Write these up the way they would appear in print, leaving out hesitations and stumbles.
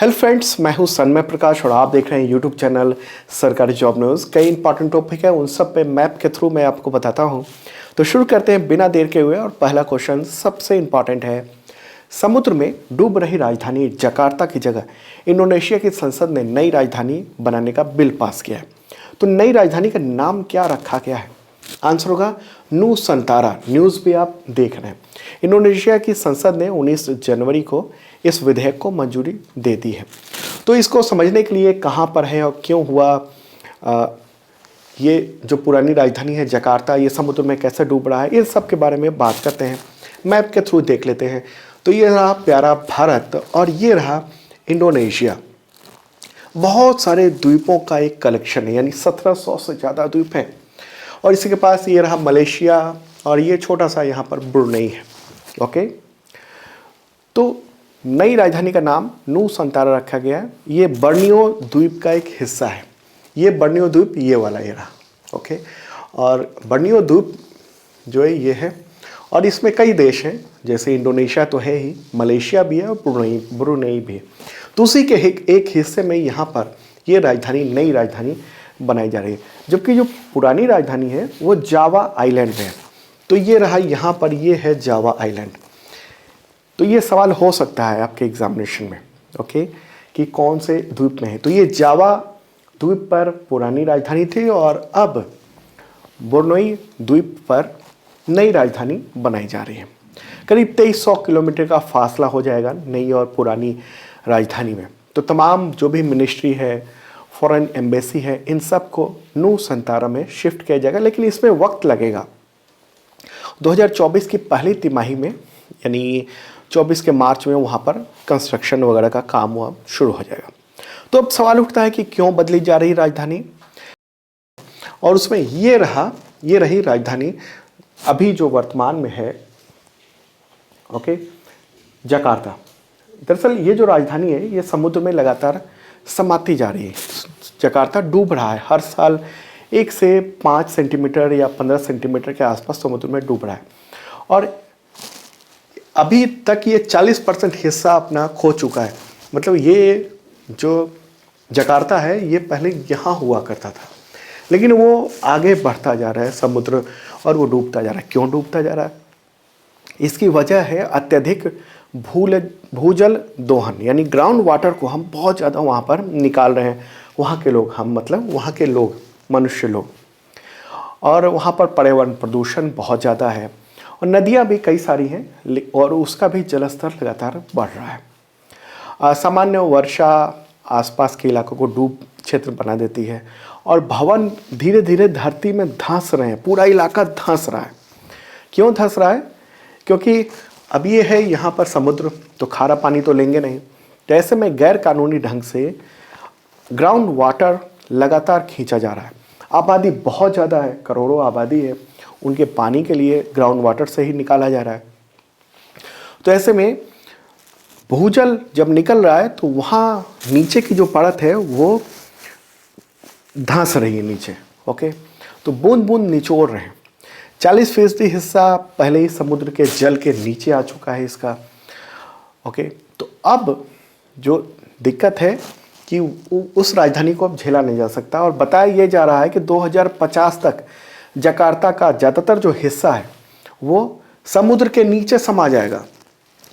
Hello friends, मैं हूं सन्मय प्रकाश और आप देख रहे हैं यूट्यूब चैनल सरकारी जॉब न्यूज़। कई इंपॉर्टेंट टॉपिक है, उन सब पे मैप के थ्रू मैं आपको बताता हूं। तो शुरू करते हैं बिना देर के हुए। और पहला क्वेश्चन सबसे इंपॉर्टेंट है, समुद्र में डूब रही राजधानी जकार्ता की जगह इंडोनेशिया की संसद ने नई राजधानी बनाने का बिल पास किया है। तो नई राजधानी का नाम क्या रखा गया है? आंसर होगा नूसंतारा। न्यूज़ भी आप देख रहे हैं। इंडोनेशिया की संसद ने 19 जनवरी को इस विधेयक को मंजूरी दे दी है। तो इसको समझने के लिए कहाँ पर है और क्यों हुआ, ये जो पुरानी राजधानी है जकार्ता, ये समुद्र में कैसे डूब रहा है, इन सब के बारे में बात करते हैं। मैप के थ्रू देख लेते हैं। तो ये रहा प्यारा भारत और ये रहा इंडोनेशिया। बहुत सारे द्वीपों का एक कलेक्शन है, यानी 1700 से ज़्यादा द्वीप हैं। और इसी के पास ये रहा मलेशिया और ये छोटा सा यहाँ पर ब्रुनेई है। ओके, तो नई राजधानी का नाम नूसंतारा रखा गया है। ये बर्नियो द्वीप का एक हिस्सा है। ये बर्नियो द्वीप ये वाला ये रहा। ओके, और बर्नियो द्वीप जो है ये है और इसमें कई देश हैं, जैसे इंडोनेशिया तो है ही, मलेशिया भी है और ब्रुनेई भी है। तो उसी के एक हिस्से में यहाँ पर ये राजधानी, नई राजधानी बनाई जा रही है। जबकि जो पुरानी राजधानी है वो जावा आइलैंड में है। तो ये रहा यहाँ पर, ये है जावा आइलैंड। तो ये सवाल हो सकता है आपके एग्जामिनेशन में, ओके, कि कौन से द्वीप में है। तो ये जावा द्वीप पर पुरानी राजधानी थी और अब बोर्नोई द्वीप पर नई राजधानी बनाई जा रही है। करीब 2300 किलोमीटर का फासला हो जाएगा नई और पुरानी राजधानी में। तो तमाम जो भी मिनिस्ट्री है, फॉरेन एम्बेसी है, इन सब को नूसंतारा में शिफ्ट किया जाएगा, लेकिन इसमें वक्त लगेगा। 2024 की पहली तिमाही में, यानी 24 के मार्च में वहाँ पर कंस्ट्रक्शन वगैरह का काम हुआ शुरू हो जाएगा। तो अब सवाल उठता है कि क्यों बदली जा रही राजधानी, और उसमें ये रही राजधानी अभी जो वर्तमान में है, ओके, जकार्ता। दरअसल ये जो राजधानी है ये समुद्र में लगातार समाती जा रही है। जकार्ता डूब रहा है, हर साल 1 से 5 सेंटीमीटर या 15 सेंटीमीटर के आसपास समुद्र में डूब रहा है। और अभी तक ये 40% हिस्सा अपना खो चुका है। मतलब ये जो जकार्ता है ये पहले यहाँ हुआ करता था, लेकिन वो आगे बढ़ता जा रहा है समुद्र और वो डूबता जा रहा है। क्यों डूबता जा रहा है? इसकी वजह है अत्यधिक भूजल दोहन, यानी ग्राउंड वाटर को हम बहुत ज़्यादा वहाँ पर निकाल रहे हैं। वहाँ के लोग, हम मतलब वहाँ के लोग, मनुष्य लोग। और वहाँ पर पर्यावरण प्रदूषण बहुत ज़्यादा है और नदियाँ भी कई सारी हैं और उसका भी जलस्तर लगातार बढ़ रहा है। सामान्य वर्षा आसपास के इलाकों को डूब क्षेत्र बना देती है और भवन धीरे धीरे धरती में धंस रहे हैं। पूरा इलाका धंस रहा है। क्यों धंस रहा है? क्योंकि अब ये है यहाँ पर समुद्र, तो खारा पानी तो लेंगे नहीं। तो ऐसे में गैर कानूनी ढंग से ग्राउंड वाटर लगातार खींचा जा रहा है। आबादी बहुत ज़्यादा है, करोड़ों आबादी है, उनके पानी के लिए ग्राउंड वाटर से ही निकाला जा रहा है। तो ऐसे में भूजल जब निकल रहा है तो वहाँ नीचे की जो परत है वो धंस रही है नीचे। ओके, तो बूंद बूंद निचोड़ रहे हैं। 40% हिस्सा पहले ही समुद्र के जल के नीचे आ चुका है इसका। ओके, तो अब जो दिक्कत है कि उस राजधानी को अब झेला नहीं जा सकता और बताया ये जा रहा है कि 2050 तक जकार्ता का ज़्यादातर जो हिस्सा है वो समुद्र के नीचे समा जाएगा।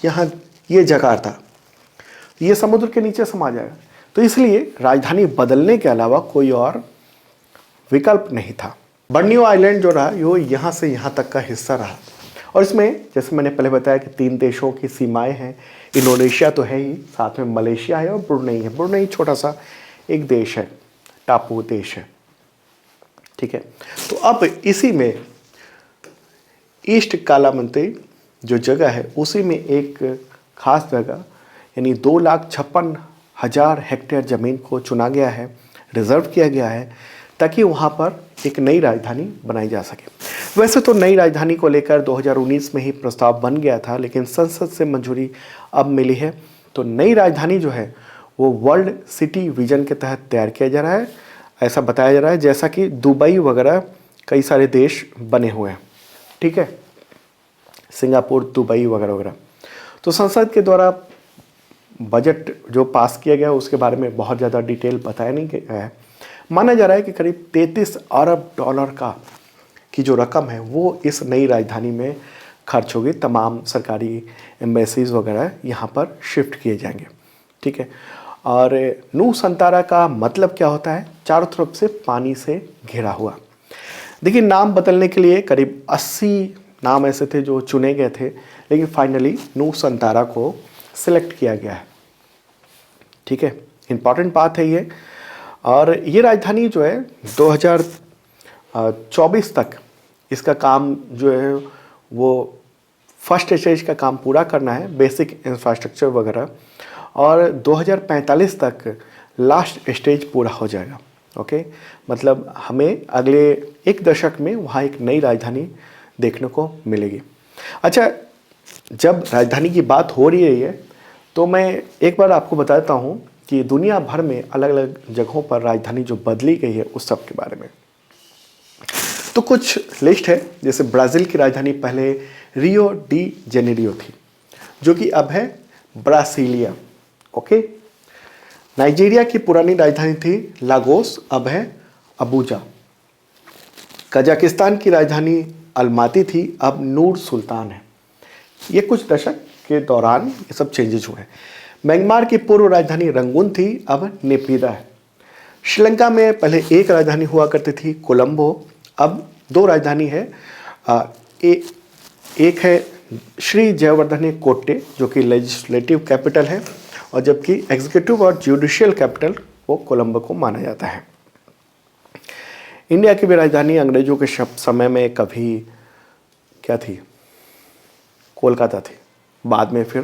यहाँ ये जकार्ता, ये समुद्र के नीचे समा जाएगा। तो इसलिए राजधानी बदलने के अलावा कोई और विकल्प नहीं था। बर्नियो आइलैंड जो रहा वो यहाँ से यहाँ तक का हिस्सा रहा। और इसमें जैसे मैंने पहले बताया कि 3 देशों की सीमाएं हैं। इंडोनेशिया तो है ही, साथ में मलेशिया है और ब्रुनेई है। ब्रुनेई छोटा सा एक देश है, टापू देश है। ठीक है, तो अब इसी में ईस्ट कालामंत्री जो जगह है उसी में एक खास जगह, यानी 2,56,000 हेक्टेयर ज़मीन को चुना गया है, रिजर्व किया गया है, ताकि वहाँ पर एक नई राजधानी बनाई जा सके। वैसे तो नई राजधानी को लेकर 2019 में ही प्रस्ताव बन गया था, लेकिन संसद से मंजूरी अब मिली है। तो नई राजधानी जो है वो वर्ल्ड सिटी विजन के तहत तैयार किया जा रहा है, ऐसा बताया जा रहा है, जैसा कि दुबई वगैरह कई सारे देश बने हुए हैं। ठीक है, सिंगापुर, दुबई वगैरह वगैरह। तो संसद के द्वारा बजट जो पास किया गया उसके बारे में बहुत ज़्यादा डिटेल बताया नहीं गया है। माना जा रहा है कि करीब 33 अरब डॉलर का की जो रकम है वो इस नई राजधानी में खर्च होगी। तमाम सरकारी एम्बेसीज वगैरह यहाँ पर शिफ्ट किए जाएंगे, ठीक है। और नूसंतारा का मतलब क्या होता है? चारों तरफ से पानी से घिरा हुआ। देखिए, नाम बदलने के लिए करीब 80 नाम ऐसे थे जो चुने गए थे, लेकिन फाइनली नूसंतारा को सिलेक्ट किया गया है, ठीक है। इंपॉर्टेंट बात है ये। और ये राजधानी जो है 2024 तक इसका काम जो है वो फर्स्ट स्टेज का काम पूरा करना है, बेसिक इंफ्रास्ट्रक्चर वगैरह, और 2045 तक लास्ट स्टेज पूरा हो जाएगा। ओके, मतलब हमें अगले एक दशक में वहाँ एक नई राजधानी देखने को मिलेगी। अच्छा, जब राजधानी की बात हो रही है तो मैं एक बार आपको बताता हूँ कि दुनिया भर में अलग अलग जगहों पर राजधानी जो बदली गई है उस सब के बारे में। तो कुछ लिस्ट है, जैसे ब्राज़ील की राजधानी पहले रियो डी जेनेरियो थी, जो कि अब है ब्रासिलिया। ओके, नाइजीरिया की पुरानी राजधानी थी लागोस, अब है अबूजा। कजाकिस्तान की राजधानी अलमाती थी, अब नूर सुल्तान है। ये कुछ दशक के दौरान ये सब चेंजेस हुए हैं। म्यांमार की पूर्व राजधानी रंगून थी, अब नेपिदा है। श्रीलंका में पहले एक राजधानी हुआ करती थी कोलंबो, अब दो राजधानी है। एक है श्री जयवर्धने कोट्टे जो कि लेजिस्लेटिव कैपिटल है, और जबकि एग्जीक्यूटिव और जुडिशियल कैपिटल वो कोलंबो को माना जाता है। इंडिया की भी राजधानी अंग्रेजों के समय में कभी क्या थी? कोलकाता थी, बाद में फिर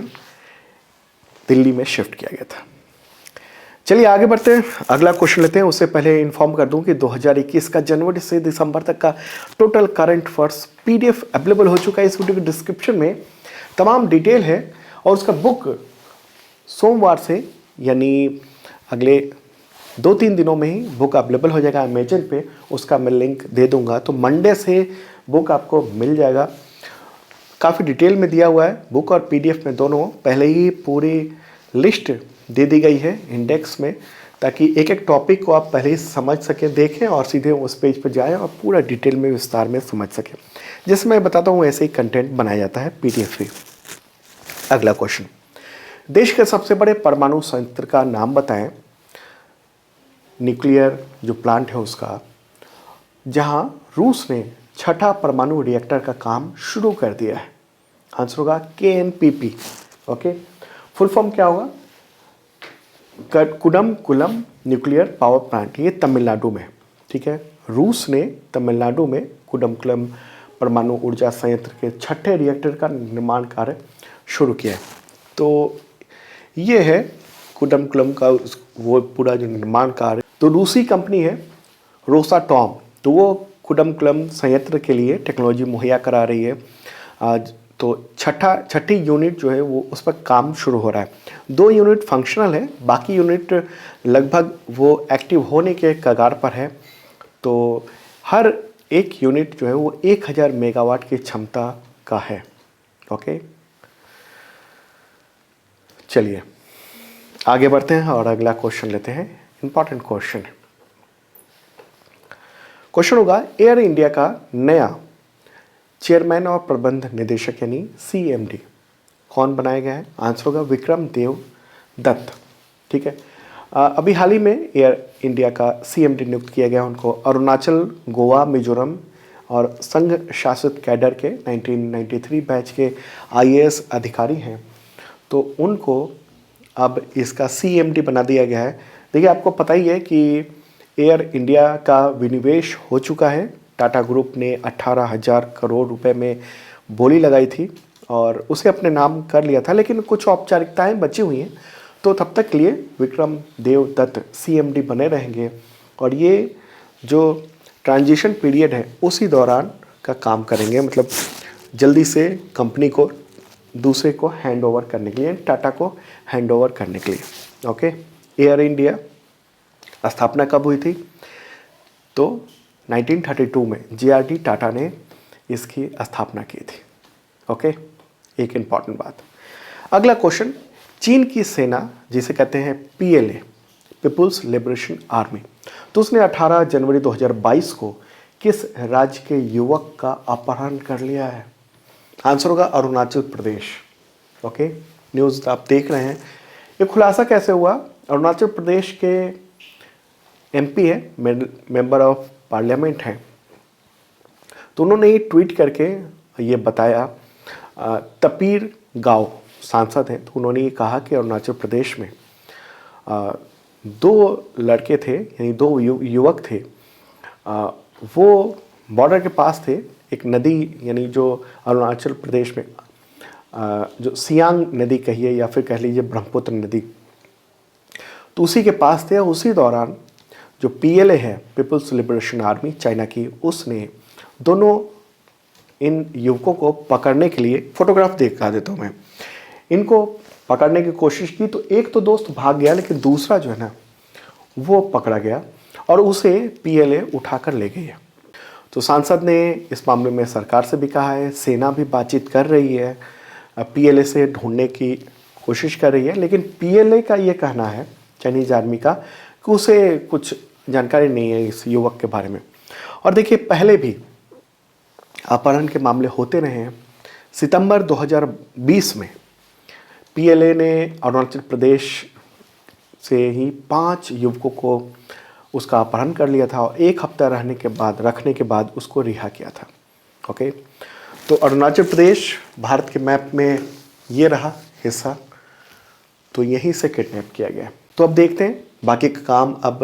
दिल्ली में शिफ्ट किया गया था। चलिए आगे बढ़ते हैं, अगला क्वेश्चन लेते हैं। उससे पहले इन्फॉर्म कर दूं कि 2021 का जनवरी से दिसंबर तक का total current affairs PDF available हो चुका है। इस वीडियो के डिस्क्रिप्शन में तमाम डिटेल है, और उसका बुक सोमवार से यानी अगले 2-3 दिनों में ही बुक अवेलेबल हो जाएगा अमेजन पे, उसका मैं लिंक दे दूंगा। तो मंडे से बुक आपको मिल जाएगा। काफ़ी डिटेल में दिया हुआ है बुक और पीडीएफ में दोनों। पहले ही पूरी लिस्ट दे दी गई है इंडेक्स में, ताकि एक एक टॉपिक को आप पहले ही समझ सकें, देखें और सीधे उस पेज पर जाएं और पूरा डिटेल में विस्तार में समझ सकें। जैसे मैं बताता हूँ ऐसे ही कंटेंट बनाया जाता है पीडीएफ में। अगला क्वेश्चन, देश के सबसे बड़े परमाणु संयंत्र का नाम बताएं, न्यूक्लियर जो प्लांट है उसका, जहां रूस ने 6ठा परमाणु रिएक्टर का काम शुरू कर दिया है। आंसर होगा KNPP। ओके, फुल फॉर्म क्या होगा? कुडमकुलम न्यूक्लियर पावर प्लांट, ये तमिलनाडु में, ठीक है। रूस ने तमिलनाडु में कुडमकुलम परमाणु ऊर्जा संयंत्र के 6ठे रिएक्टर का निर्माण कार्य शुरू किया है। तो ये है कुडमकुलम का वो पूरा जो निर्माण कार्य। तो रूसी कंपनी है रोसाटॉम, तो वो कुडमकुलम संयंत्र के लिए टेक्नोलॉजी मुहैया करा रही है। आज तो छठी यूनिट जो है वो उस पर काम शुरू हो रहा है। 2 यूनिट फंक्शनल है, बाकी यूनिट लगभग वो एक्टिव होने के कगार पर है। तो हर एक यूनिट जो है वो 1000 मेगावाट की क्षमता का है। ओके, चलिए आगे बढ़ते हैं और अगला क्वेश्चन लेते हैं। इंपॉर्टेंट क्वेश्चन है। क्वेश्चन होगा, एयर इंडिया का नया चेयरमैन और प्रबंध निदेशक यानी CMD कौन बनाया गया है? आंसर होगा विक्रम देव दत्त, ठीक है। अभी हाल ही में एयर इंडिया का CMD नियुक्त किया गया। उनको अरुणाचल, गोवा, मिजोरम और संघ शासित कैडर के 1993 बैच के IAS अधिकारी हैं, तो उनको अब इसका CMD बना दिया गया है। देखिए, आपको पता ही है कि एयर इंडिया का विनिवेश हो चुका है। टाटा ग्रुप ने 18,000 करोड़ रुपए में बोली लगाई थी और उसे अपने नाम कर लिया था, लेकिन कुछ औपचारिकताएं बची हुई हैं। तो तब तक के लिए विक्रम देव दत्त CMD बने रहेंगे, और ये जो ट्रांजिशन पीरियड है उसी दौरान का काम करेंगे, मतलब जल्दी से कंपनी को दूसरे को हैंड ओवर करने के लिए, टाटा को हैंड ओवर करने के लिए। ओके, एयर इंडिया स्थापना कब हुई थी? तो 1932 में JRD टाटा ने इसकी स्थापना की थी। ओके, एक इम्पॉर्टेंट बात। अगला क्वेश्चन, चीन की सेना जिसे कहते हैं पीएलए, पीपुल्स लिबरेशन आर्मी, तो उसने 18 जनवरी 2022 को किस राज्य के युवक का अपहरण कर लिया है? आंसर होगा अरुणाचल प्रदेश। ओके, न्यूज़ आप देख रहे हैं। ये खुलासा कैसे हुआ? अरुणाचल प्रदेश के एमपी है, मेंबर ऑफ पार्लियामेंट हैं, तो उन्होंने ये ट्वीट करके ये बताया। तपीर गांव सांसद हैं, तो उन्होंने ये कहा कि अरुणाचल प्रदेश में 2 लड़के थे, यानी 2 युवक थे, वो बॉर्डर के पास थे। एक नदी, यानी जो अरुणाचल प्रदेश में जो सियांग नदी कहिए या फिर कह लीजिए ब्रह्मपुत्र नदी, तो उसी के पास थे। उसी दौरान जो पीएलए है, पीपल्स लिबरेशन आर्मी चाइना की, उसने दोनों इन युवकों को पकड़ने के लिए, फोटोग्राफ दिखा देता हूँ मैं, इनको पकड़ने की कोशिश की। तो एक तो दोस्त भाग गया, लेकिन दूसरा जो है ना वो पकड़ा गया और उसे पीएलए उठाकर ले गई है। तो सांसद ने इस मामले में सरकार से भी कहा है, सेना भी बातचीत कर रही है, पीएलए से ढूंढने की कोशिश कर रही है, लेकिन पीएलए का ये कहना है, चाइनीज आर्मी का, कि उसे कुछ जानकारी नहीं है इस युवक के बारे में। और देखिए, पहले भी अपहरण के मामले होते रहे हैं। सितंबर 2020 में पीएलए ने अरुणाचल प्रदेश से ही 5 युवकों को उसका अपहरण कर लिया था और 1 हफ्ता रखने के बाद उसको रिहा किया था। ओके, तो अरुणाचल प्रदेश भारत के मैप में ये रहा हिस्सा, तो यहीं से किडनैप किया गया। तो अब देखते हैं बाकी का काम अब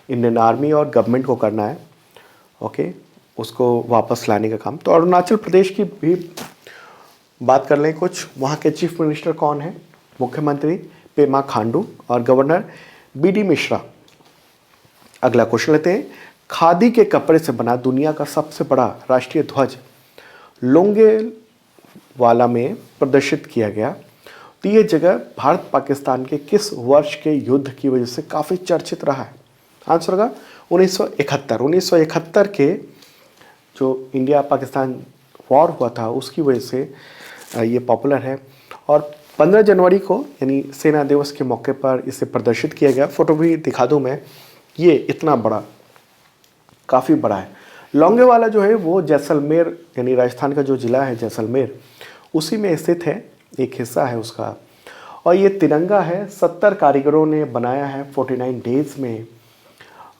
इंडियन आर्मी और गवर्नमेंट को करना है। ओके, उसको वापस लाने का काम। तो अरुणाचल प्रदेश की भी बात कर लें कुछ। वहाँ के चीफ मिनिस्टर कौन है? मुख्यमंत्री पेमा खांडू और गवर्नर बीडी मिश्रा। अगला क्वेश्चन लेते हैं। खादी के कपड़े से बना दुनिया का सबसे बड़ा राष्ट्रीय ध्वज लोंगेवाला में प्रदर्शित किया गया। तो ये जगह भारत पाकिस्तान के किस वर्ष के युद्ध की वजह से काफ़ी चर्चित रहा है? आंसर होगा 1971। 1971 के जो इंडिया पाकिस्तान वॉर हुआ था उसकी वजह से ये पॉपुलर है। और 15 जनवरी को, यानी सेना दिवस के मौके पर इसे प्रदर्शित किया गया। फ़ोटो भी दिखा दूँ मैं। ये इतना बड़ा, काफ़ी बड़ा है। लोंगेवाला जो है वो जैसलमेर, यानी राजस्थान का जो ज़िला है जैसलमेर, उसी में स्थित है, एक हिस्सा है उसका। और ये तिरंगा है, 70 कारीगरों ने बनाया है 49 डेज़ में।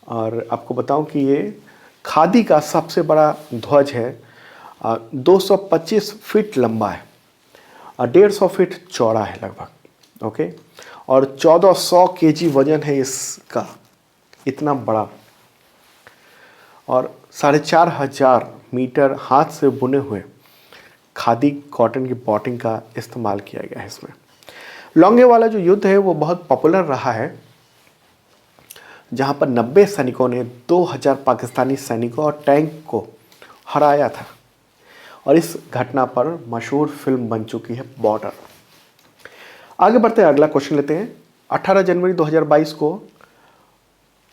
और आपको बताऊं कि ये खादी का सबसे बड़ा ध्वज है। 225 फीट लंबा है और 150 फीट चौड़ा है लगभग। ओके, और 1400 केजी वजन है इसका, इतना बड़ा। और 4500 मीटर हाथ से बुने हुए खादी कॉटन की बॉटिंग का इस्तेमाल किया गया है इसमें। लोंगेवाला जो युद्ध है वो बहुत पॉपुलर रहा है, जहां पर 90 सैनिकों ने 2000 पाकिस्तानी सैनिकों और टैंक को हराया था। और इस घटना पर मशहूर फिल्म बन चुकी है बॉर्डर। आगे बढ़ते हैं, अगला क्वेश्चन लेते हैं। 18 जनवरी 2022 को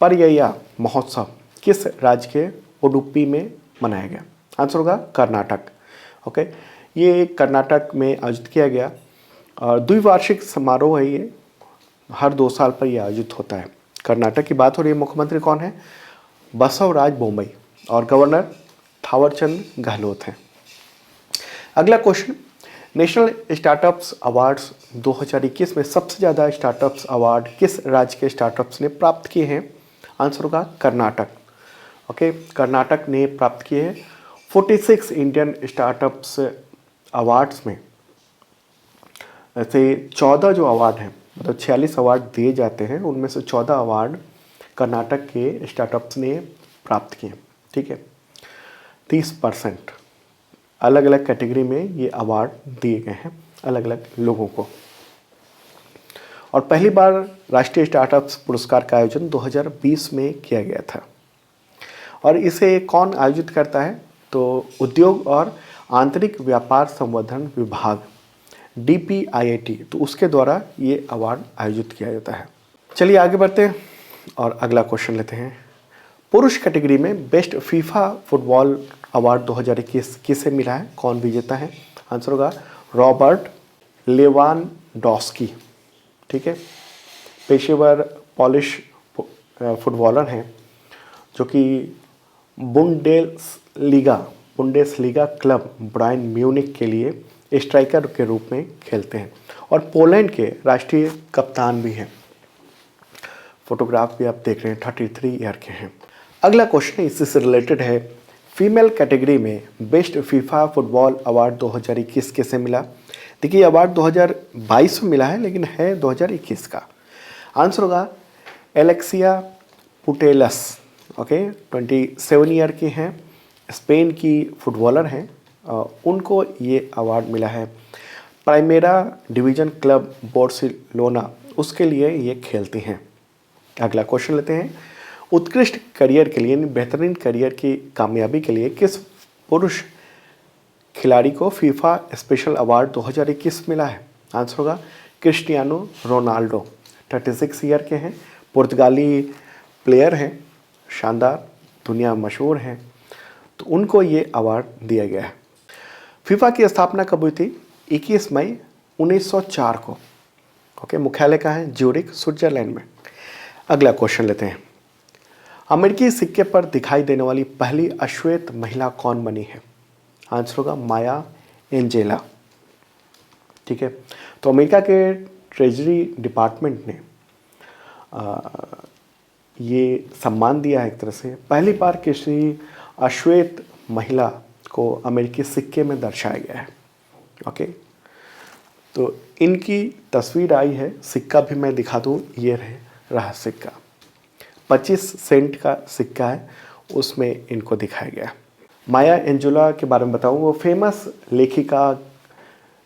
परय्या महोत्सव किस राज्य के उडुपी में मनाया गया? आंसर होगा कर्नाटक। ओके, ये कर्नाटक में आयोजित किया गया और द्विवार्षिक समारोह है। ये हर 2 साल पर यह आयोजित होता है। कर्नाटक की बात हो रही है। मुख्यमंत्री कौन है? बसवराज बोम्मई और गवर्नर थावरचंद गहलोत हैं। अगला क्वेश्चन, नेशनल स्टार्टअप्स अवार्ड्स 2021 में सबसे ज़्यादा स्टार्टअप्स अवार्ड किस राज्य के स्टार्टअप्स ने प्राप्त किए हैं? आंसर होगा कर्नाटक। ओके, कर्नाटक ने प्राप्त किए हैं 46 इंडियन स्टार्टअप्स अवार्ड्स में ऐसे 14 जो अवार्ड हैं, मतलब 46 अवार्ड दिए जाते हैं, उनमें से 14 अवार्ड कर्नाटक के स्टार्टअप्स ने प्राप्त किए। ठीक है, 30% अलग अलग कैटेगरी में ये अवार्ड दिए गए हैं अलग अलग लोगों को। और पहली बार राष्ट्रीय स्टार्टअप्स पुरस्कार का आयोजन 2020 में किया गया था। और इसे कौन आयोजित करता है? तो उद्योग और आंतरिक व्यापार संवर्धन विभाग DPIIT, तो उसके द्वारा ये अवार्ड आयोजित किया जाता है। चलिए आगे बढ़ते हैं और अगला क्वेश्चन लेते हैं। पुरुष कैटेगरी में बेस्ट फीफा फुटबॉल अवार्ड 2021 किसे मिला है? कौन विजेता है? आंसर होगा रॉबर्ट लेवानडॉस्की। ठीक है। पेशेवर पॉलिश फुटबॉलर हैं जो कि बुंडेसलीगा क्लब बायर्न म्यूनिख के लिए स्ट्राइकर के रूप में खेलते हैं और पोलैंड के राष्ट्रीय कप्तान भी हैं। फोटोग्राफ भी आप देख रहे हैं, 33 ईयर के हैं। अगला क्वेश्चन इसी से रिलेटेड है। फीमेल कैटेगरी में बेस्ट फीफा फुटबॉल अवार्ड 2021 किसे मिला? देखिए अवार्ड 2022 में मिला है लेकिन है 2021 का। आंसर होगा एलेक्सिया पुटेलस। ओके, 27 ईयर की हैं, स्पेन की फुटबॉलर हैं। उनको ये अवार्ड मिला है। प्राइमेरा डिवीज़न क्लब बार्सिलोना उसके लिए ये खेलती हैं। अगला क्वेश्चन लेते हैं। उत्कृष्ट करियर के लिए, बेहतरीन करियर की कामयाबी के लिए किस पुरुष खिलाड़ी को फीफा स्पेशल अवार्ड 2021 मिला है? आंसर होगा क्रिस्टियानो रोनाल्डो। 36 ईयर के हैं, पुर्तगाली प्लेयर हैं, शानदार, दुनिया मशहूर हैं, तो उनको ये अवार्ड दिया गया है। फीफा की स्थापना कब हुई थी? 21 मई 1904 को। ओके, मुख्यालय कहाँ है? ज्यूरिख, स्विट्जरलैंड में। अगला क्वेश्चन लेते हैं। अमेरिकी सिक्के पर दिखाई देने वाली पहली अश्वेत महिला कौन बनी है? आंसर होगा माया एंजेला। ठीक है, तो अमेरिका के ट्रेजरी डिपार्टमेंट ने ये सम्मान दिया है एक तरह से। पहली बार किसी अश्वेत महिला को अमेरिकी सिक्के में दर्शाया गया है। ओके, तो इनकी तस्वीर आई है, सिक्का भी मैं दिखा दूँ, ये रहा सिक्का। 25 सेंट का सिक्का है, उसमें इनको दिखाया गया है। माया एंजेला के बारे में बताऊँ, वो फेमस लेखिका,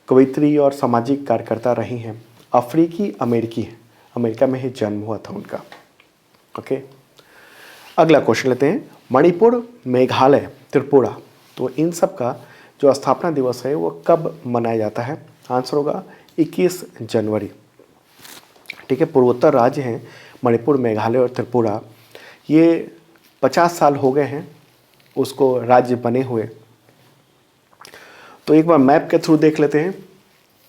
कवयित्री और सामाजिक कार्यकर्ता रही हैं। अफ्रीकी अमेरिकी हैं, अमेरिका में ही जन्म हुआ था उनका। ओके, अगला क्वेश्चन लेते हैं। मणिपुर, मेघालय, त्रिपुरा, तो इन सब का जो स्थापना दिवस है वो कब मनाया जाता है? आंसर होगा 21 जनवरी। ठीक है, पूर्वोत्तर राज्य हैं मणिपुर, मेघालय और त्रिपुरा। ये 50 साल हो गए हैं उसको राज्य बने हुए। तो एक बार मैप के थ्रू देख लेते हैं।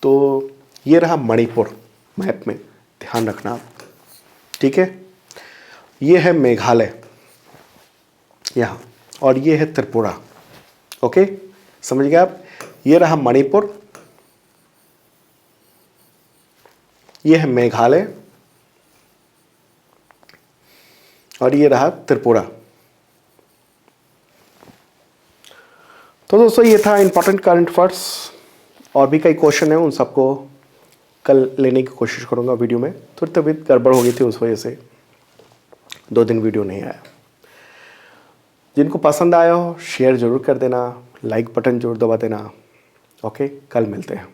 तो ये रहा मणिपुर, मैप में ध्यान रखना। ठीक है, ये है मेघालय यहाँ, और ये है त्रिपुरा। ओके, समझ गए आप? ये रहा मणिपुर, ये है मेघालय, और ये रहा त्रिपुरा। तो दोस्तों ये था इंपॉर्टेंट करंट अफेयर्स। और भी कई क्वेश्चन हैं, उन सबको कल लेने की कोशिश करूंगा वीडियो में। थोड़ी तबीयत गड़बड़ हो गई थी, उस वजह से 2 दिन वीडियो नहीं आया। जिनको पसंद आया हो शेयर ज़रूर कर देना, लाइक बटन जरूर दबा देना। ओके, कल मिलते हैं।